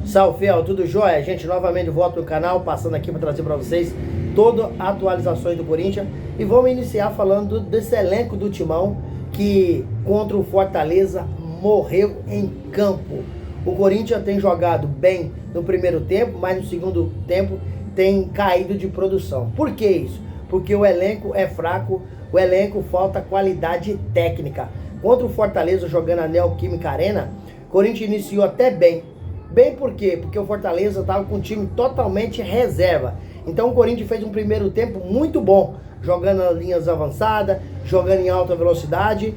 Salve, fiel, tudo jóia? Gente, novamente volto no canal, passando aqui para trazer para vocês todas as atualizações do Corinthians. E vamos iniciar falando desse elenco do Timão que contra o Fortaleza morreu em campo. O Corinthians tem jogado bem no primeiro tempo, mas no segundo tempo tem caído de produção. Por que isso? Porque o elenco é fraco, o elenco falta qualidade técnica. Contra o Fortaleza jogando a Neoquímica Arena, o Corinthians iniciou até bem. Bem por quê? Porque o Fortaleza estava com um time totalmente reserva. Então o Corinthians fez um primeiro tempo muito bom, jogando nas linhas avançadas, jogando em alta velocidade.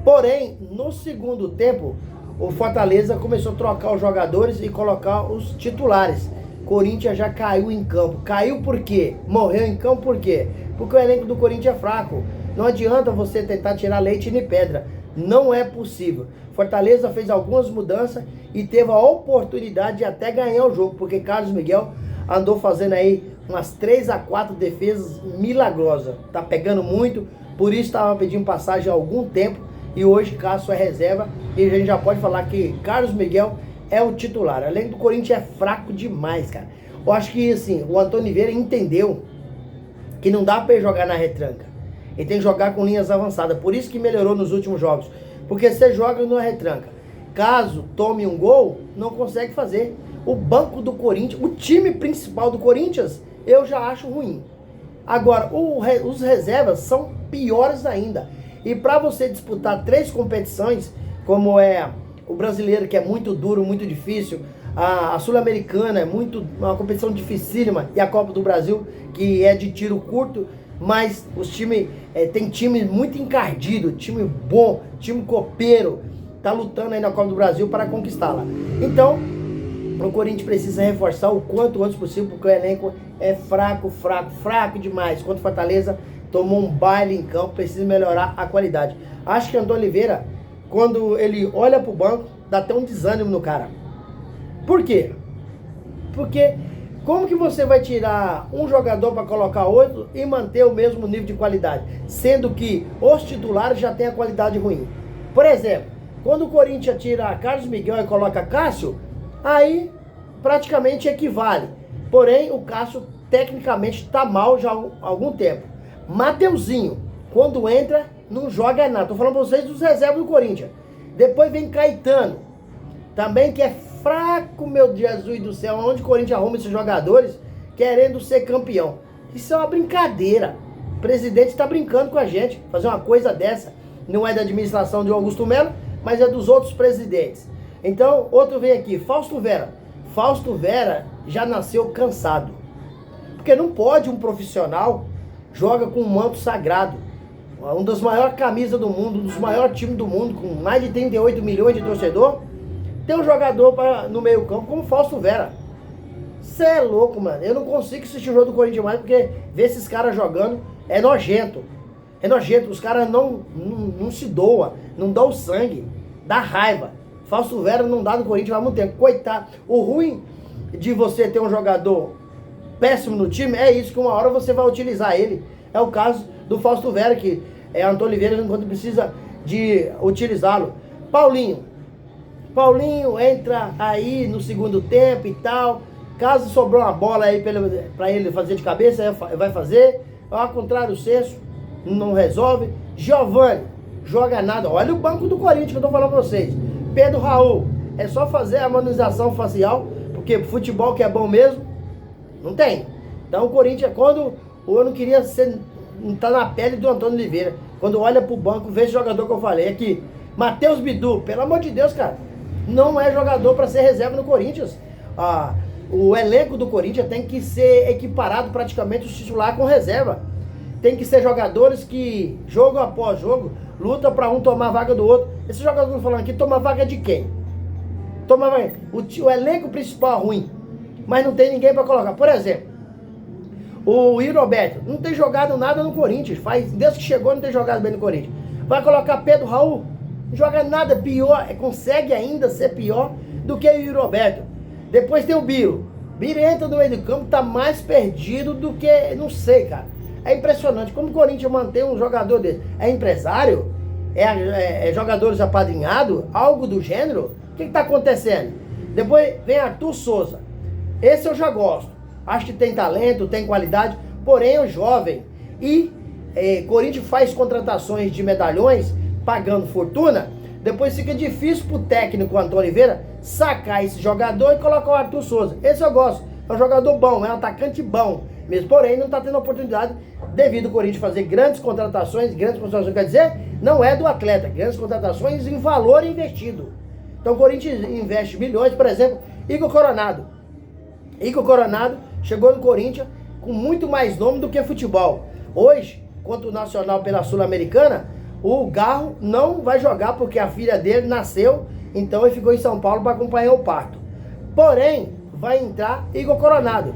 Porém, no segundo tempo, o Fortaleza começou a trocar os jogadores e colocar os titulares. Corinthians já caiu em campo. Caiu por quê? Morreu em campo por quê? Porque o elenco do Corinthians é fraco. Não adianta você tentar tirar leite de pedra. Não é possível. Fortaleza fez algumas mudanças e teve a oportunidade de até ganhar o jogo, porque Carlos Miguel andou fazendo aí umas 3 a 4 defesas milagrosas. Tá pegando muito, por isso estava pedindo passagem há algum tempo e hoje Cássio é reserva e a gente já pode falar que Carlos Miguel é o titular. Além do Corinthians é fraco demais, cara. Eu acho que assim, o Antônio Oliveira entendeu que não dá para ele jogar na retranca. Ele tem que jogar com linhas avançadas. Por isso que melhorou nos últimos jogos. Porque você joga na retranca. Caso tome um gol, não consegue fazer. O banco do Corinthians, o time principal do Corinthians, eu já acho ruim. Agora, os reservas são piores ainda. E para você disputar 3 competições, como é o brasileiro, que é muito duro, muito difícil, a Sul-Americana é uma competição dificílima, e a Copa do Brasil, que é de tiro curto, mas os times, tem time muito encardido, time bom, time copeiro, tá lutando aí na Copa do Brasil para conquistá-la. Então, o Corinthians precisa reforçar o quanto antes possível, porque o elenco é fraco demais. Contra o Fortaleza, tomou um baile em campo, precisa melhorar a qualidade. Acho que Antônio Oliveira, quando ele olha pro banco, dá até um desânimo no cara. Por quê? Porque como que você vai tirar um jogador para colocar outro e manter o mesmo nível de qualidade? Sendo que os titulares já têm a qualidade ruim. Por exemplo, quando o Corinthians tira Carlos Miguel e coloca Cássio, aí praticamente equivale. Porém, o Cássio tecnicamente está mal já há algum tempo. Mateuzinho, quando entra, não joga nada. Estou falando para vocês dos reservas do Corinthians. Depois vem Caetano, também que é fraco, meu Jesus do céu. Onde o Corinthians arruma esses jogadores querendo ser campeão? Isso é uma brincadeira. O presidente está brincando com a gente. Fazer uma coisa dessa não é da administração de Augusto Melo, mas é dos outros presidentes. Então, outro vem aqui, Fausto Vera. Fausto Vera já nasceu cansado. Porque não pode um profissional joga com um manto sagrado. Um das maiores camisas do mundo, um dos maiores times do mundo, com mais de 38 milhões de torcedor, tem um jogador no meio campo como Fausto Vera. Cê é louco, mano. Eu não consigo assistir o jogo do Corinthians mais, porque ver esses caras jogando é nojento. É nojento. Os caras não se doam, não dão sangue, dá raiva. Fausto Vera não dá no Corinthians há muito tempo. Coitado. O ruim de você ter um jogador péssimo no time é isso, que uma hora você vai utilizar ele. É o caso do Fausto Vera, que Antônio Oliveira, enquanto precisa de utilizá-lo. Paulinho entra aí no segundo tempo e tal. Caso sobrou uma bola aí para ele fazer de cabeça, vai fazer. Ao contrário, o Cesso não resolve. Giovani, joga nada. Olha o banco do Corinthians que eu tô falando pra vocês. Pedro Raul, é só fazer a harmonização facial, porque futebol que é bom mesmo, não tem. Então o Corinthians, quando eu não queria tá na pele do Antônio Oliveira, quando olha pro banco, vê esse jogador que eu falei aqui, Matheus Bidu, pelo amor de Deus, cara, não é jogador para ser reserva no Corinthians. O elenco do Corinthians tem que ser equiparado praticamente o titular com reserva. Tem que ser jogadores que, jogo após jogo, lutam para um tomar a vaga do outro. Esse jogador que eu tô falando aqui, toma vaga de quem? O elenco principal é ruim, mas não tem ninguém para colocar. Por exemplo, o Yuri Alberto não tem jogado nada no Corinthians. Desde que chegou não tem jogado bem no Corinthians. Vai colocar Pedro Raul? Não joga nada, pior, consegue ainda ser pior do que o Yuri Alberto. Depois tem o Biro. Biro entra no meio do campo, tá mais perdido do que, não sei, cara. É impressionante como o Corinthians mantém um jogador desse. É empresário? É jogadores apadrinhados? Algo do gênero? O que está acontecendo? Depois vem Arthur Souza. Esse eu já gosto. Acho que tem talento, tem qualidade, porém é jovem. E Corinthians faz contratações de medalhões, pagando fortuna. Depois fica difícil pro técnico Antônio Oliveira sacar esse jogador e colocar o Arthur Souza. Esse eu gosto. É um jogador bom, é um atacante bom mesmo. Porém, não está tendo oportunidade devido ao Corinthians fazer grandes contratações. Grandes contratações quer dizer, não é do atleta. Grandes contratações em valor investido. Então o Corinthians investe milhões, por exemplo, Igor Coronado. Igor Coronado chegou no Corinthians com muito mais nome do que futebol. Hoje, contra o Nacional pela Sul-Americana, o Garro não vai jogar porque a filha dele nasceu, então ele ficou em São Paulo para acompanhar o parto. Porém, vai entrar Igor Coronado.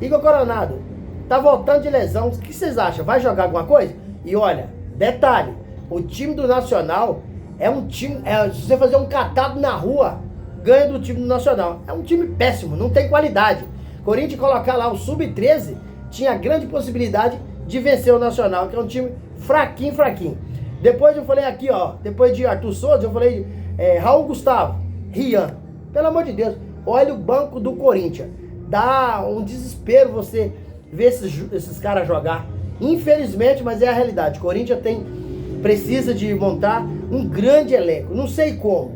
Igor Coronado tá voltando de lesão. O que vocês acham? Vai jogar alguma coisa? E olha, detalhe, o time do Nacional é um time, se você fazer um catado na rua, ganha do time do Nacional. É um time péssimo, não tem qualidade. Corinthians colocar lá o Sub-13, tinha grande possibilidade de vencer o Nacional, que é um time fraquinho, fraquinho. Depois eu falei aqui, ó, depois de Arthur Souza, eu falei Raul Gustavo, Rian. Pelo amor de Deus, olha o banco do Corinthians. Dá um desespero você ver esses caras jogar. Infelizmente, mas é a realidade. O Corinthians precisa de montar um grande elenco. Não sei como,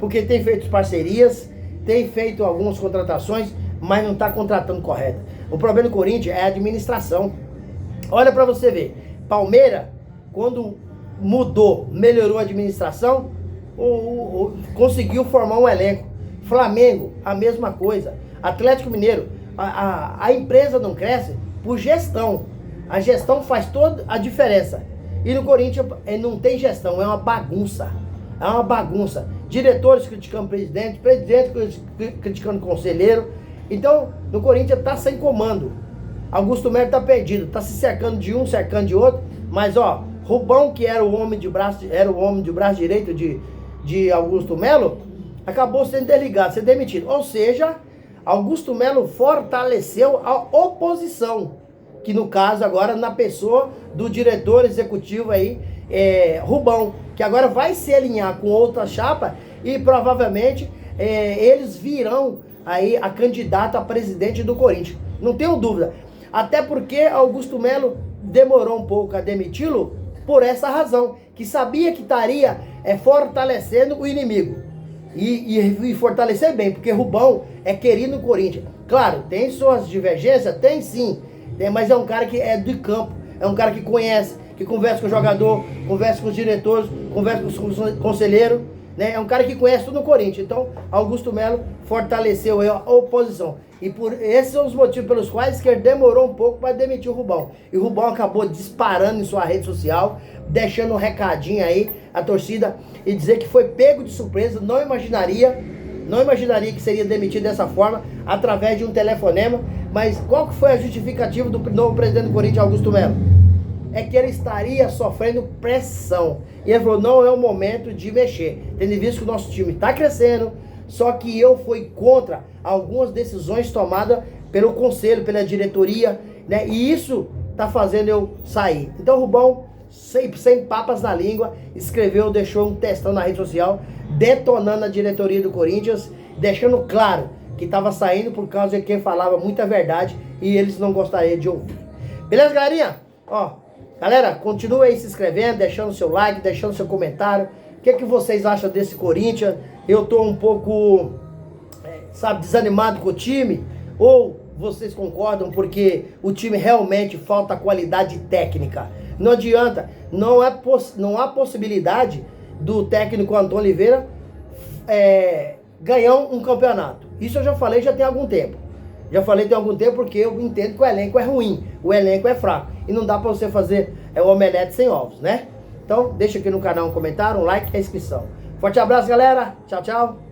porque tem feito parcerias, tem feito algumas contratações, mas não está contratando correto. O problema do Corinthians é a administração. Olha para você ver. Palmeiras, quando mudou, melhorou a administração, conseguiu formar um elenco. Flamengo, a mesma coisa. Atlético Mineiro, a empresa não cresce por gestão. A gestão faz toda a diferença. E no Corinthians não tem gestão, é uma bagunça. É uma bagunça. Diretores criticando presidente criticando conselheiro. Então, no Corinthians está sem comando. Augusto Melo está perdido, está se cercando de um, cercando de outro. Mas, ó, Rubão, que era o homem de braço direito de Augusto Melo, acabou sendo desligado, sendo demitido. Ou seja, Augusto Melo fortaleceu a oposição, que no caso agora na pessoa do diretor executivo aí, Rubão, que agora vai se alinhar com outra chapa e provavelmente eles virão aí a candidata a presidente do Corinthians. Não tenho dúvida. Até porque Augusto Melo demorou um pouco a demiti-lo por essa razão, que sabia que estaria fortalecendo o inimigo. E fortalecer bem, porque Rubão é querido no Corinthians. Claro, tem suas divergências? Tem sim. Mas é um cara que é do campo, é um cara que conhece, que conversa com o jogador, conversa com os diretores, conversa com os conselheiros, né? É um cara que conhece tudo no Corinthians. Então, Augusto Melo fortaleceu a oposição. E por esses são os motivos pelos quais que ele demorou um pouco para demitir o Rubão. E o Rubão acabou disparando em sua rede social, deixando um recadinho aí à torcida e dizer que foi pego de surpresa, não imaginaria que seria demitido dessa forma, através de um telefonema. Mas qual que foi a justificativa do novo presidente do Corinthians, Augusto Melo? É que ele estaria sofrendo pressão. E ele falou, não é o momento de mexer. Tendo visto que o nosso time está crescendo, só que eu fui contra algumas decisões tomadas pelo conselho, pela diretoria, né? E isso está fazendo eu sair. Então o Rubão, sem papas na língua, deixou um textão na rede social, detonando a diretoria do Corinthians, deixando claro que estava saindo por causa de quem falava muita verdade e eles não gostariam de ouvir. Beleza, galerinha? Ó, galera, continua aí se inscrevendo, deixando seu like, deixando seu comentário. O que vocês acham desse Corinthians? Eu tô um pouco, desanimado com o time? Ou vocês concordam porque o time realmente falta qualidade técnica? Não adianta, não há possibilidade do técnico Antônio Oliveira ganhar um campeonato. Isso eu já falei já tem algum tempo. Porque eu entendo que o elenco é ruim, o elenco é fraco. E não dá pra você fazer o omelete sem ovos, né? Então, deixa aqui no canal um comentário, um like e a inscrição. Forte abraço, galera. Tchau, tchau.